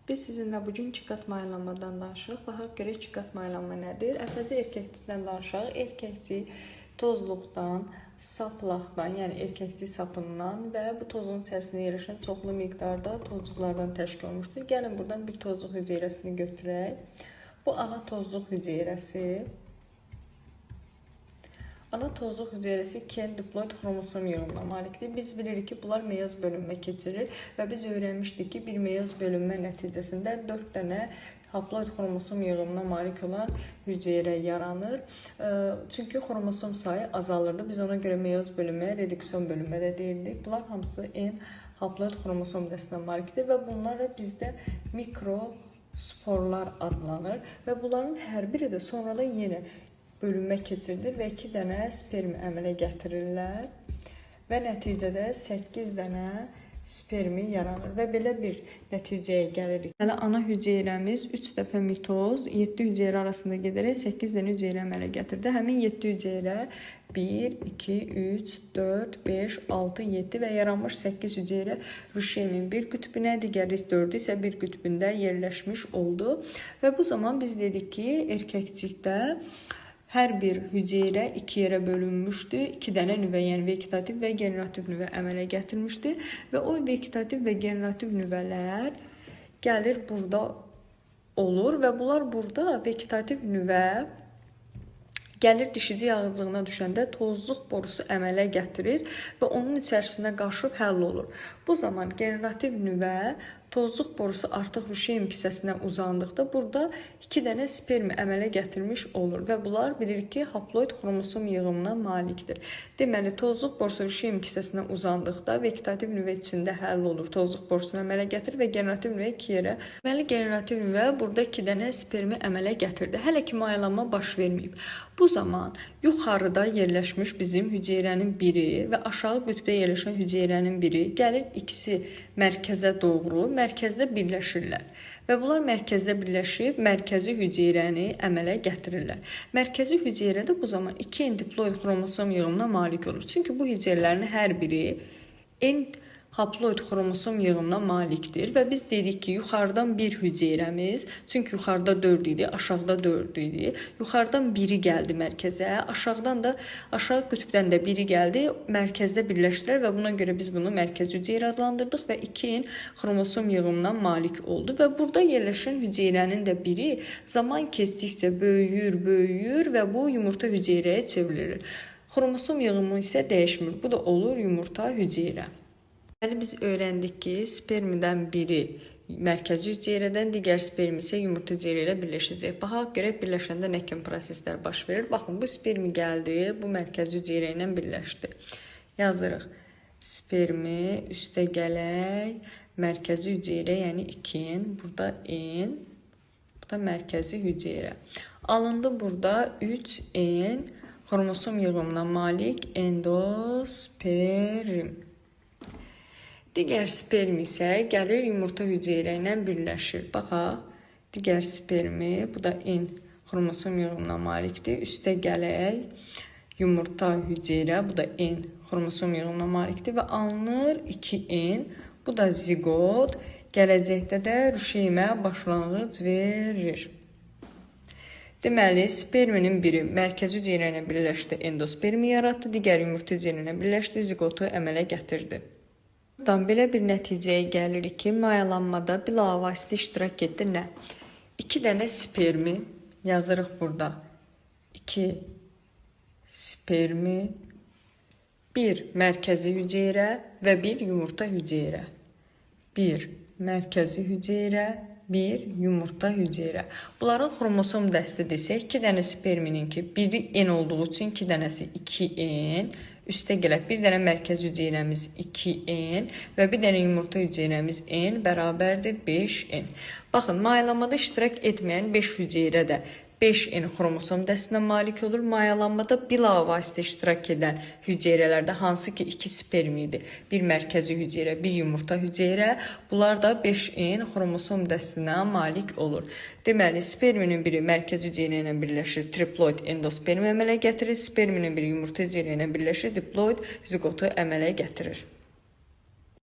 Biz sizinlə bugün ikiqat maylanmadan danışırıq. Baxaq görək ikiqat maylanma nədir? Əvvəlcə erkəkçikdən danışaq. Erkəkçik tozluqdan, saplaqdan, yəni erkəkçik sapından və bu tozun içərisində yerləşən çoxlu miqdarda tozcuqlardan təşkil olunmuşdur. Gəlin buradan bir tozluq hüceyrəsini götürək. Bu ana tozluq hüceyrəsi. Ana tozluq hüceyrəsi 2 diploid xromosom yığınına malikdir. Biz bilirik ki, bunlar meyoz bölünmə keçirir və biz öyrənmişdik ki, bir meyoz bölünmə nəticəsində 4 dənə haploid xromosom yığınına malik olan hüceyrə yaranır. Çünki xromosom sayı azalırdı. Biz ona görə meyoz bölünməyə reduksion bölünmə də deyirdik. Bunlar hamısı N haploid xromosom dəstinə malikdir və bunlar bizdə mikrosporlar adlanır və bunların hər biri də sonradan yenə bölünmə keçirilir və 2 dənə spermi əmələ gətirirlər və nəticədə 8 dənə spermi yaranır və belə bir nəticəyə gəlirik. Hələ ana hüceyrəmiz 3 dəfə mitoz, 7 hüceyrə arasında gedərək 8 dənə hüceyrə əmələ gətirdi. Həmin 7 hüceyrə 1, 2, 3, 4, 5, 6, 7 və yaranmış 8 hüceyrə ruşemin bir qütbünə, digəri 4 isə bir qütbündə yerləşmiş oldu. Və bu zaman biz dedik ki, erkəkçikdə hər bir hüceyrə 2 yerə bölünmüşdü. 2 dənə nüvə, yəni vegetativ və generativ nüvə əmələ gətirmişdi. Və o vegetativ və generativ nüvələr gəlir burada olur və bunlar burada vegetativ nüvə gəlir dişici yağıcığına düşəndə tozluq borusu əmələ gətirir və onun içərisinə qarışıb həll olur. Bu zaman generativ nüvə tozluq borusu artıq ruşeym kisəsinə uzandıqda burada 2 dənə spermi əmələ gətirmiş olur və bunlar bilirik ki, haploid xromosom yığınına malikdir. Deməli, tozluq borusu ruşeym kisəsinə uzandıqda vegetativ nüvə içində həll olur, tozluq borusunu əmələ gətirir və generativ nüvə 2 yerə. Deməli, generativ nüvə burada 2 dənə spermi əmələ gətirdi. Hələ ki, maylanma baş verməyib. Bu zaman yuxarıda yerləşmiş bizim hüceyrənin biri və aşağı qütbdə yerləşən hüceyrənin biri gəlir ikisi mərkəzə doğru, mərkəzdə birləşirlər. Və bunlar mərkəzdə birləşib mərkəzi hüceyrəni əmələ gətirirlər. Mərkəzi hüceyrədə bu zaman 2 diploid xromosom yığınına malik olur. Çünki bu hüceyrələrin hər biri N haploid xromosom yığınına malikdir və biz dedik ki, yuxarıdan bir hüceyrəmiz, çünki yuxarıda 4 idi, aşağıda 4 idi. Yuxarıdan biri gəldi mərkəzə, aşağıdan da aşağı qütbdən də biri gəldi, mərkəzdə birləşdilər və buna görə biz bunu mərkəzi hüceyrə adlandırdıq və 2 xromosom yığınına malik oldu və burada yerləşən hüceyrənin də biri zaman keçdikcə böyüyür və bu yumurta hüceyrəyə çevrilir. Xromosom yığımı isə dəyişmir. Bu da olur yumurta hüceyrə. Biz öyrəndik ki, spermdən biri mərkəzi hüceyrədən, digər sperm isə yumurta hüceyrə ilə birləşəcək. Baxaq görək birləşəndə nə kimi proseslər baş verir. Baxın, bu spermi gəldi, bu mərkəzi hüceyrə ilə birləşdi. Yazırıq. Spermi üstə gələk, mərkəzi hüceyrə, yəni 2N, burada N, bu da mərkəzi hüceyrə. Alındı burada 3N xromosom yığımına malik endosperm. Digər sperm isə gəlir yumurta hüceyrə ilə birləşir. Baxaq, digər spermi, bu da N xromosom yığımına malikdir. Üstə gələk, yumurta hüceyrə, bu da N xromosom yığımına malikdir və alınır 2N, bu da zigot, gələcəkdə də ruşeymə başlanğıc verir. Deməli, sperminin biri mərkəzi hüceyrə ilə birləşdi, endospermi yaratdı, digər yumurta hüceyrə ilə birləşdi, zigotu əmələ gətirdi. Buradan belə bir nəticəyə gəlirik ki, mayalanmada bilavasitə iştirak etdi nə? 2 dənə spermi yazırıq burada. 2 spermi, 1 mərkəzi hüceyrə və 1 yumurta hüceyrə. 1 mərkəzi hüceyrə, 1 yumurta hüceyrə. Bunların xromosom dəsti desək, 2 dənə sperminin ki, biri N olduğu üçün 2 dənəsi 2N, üstə gələk, bir dənə mərkəzi hüceyrəmiz 2N və bir dənə yumurta hüceyrəmiz N bərabərdir 5N. Baxın, mayalanmada iştirak etməyən 5 hüceyrə də 5N xromosom dəstinə malik olur. Mayalanmada bilavasitə iştirak edən hüceyrələrdə hansı ki 2 sperm idi, bir mərkəzi hüceyrə, bir yumurta hüceyrə, bunlar da 5N xromosom dəstinə malik olur. Deməli, sperminin biri mərkəzi hüceyrə ilə birləşir, triploid endosperm əmələ gətirir, sperminin biri yumurta hüceyrə ilə birləşir, diploid zigotu əmələ gətirir.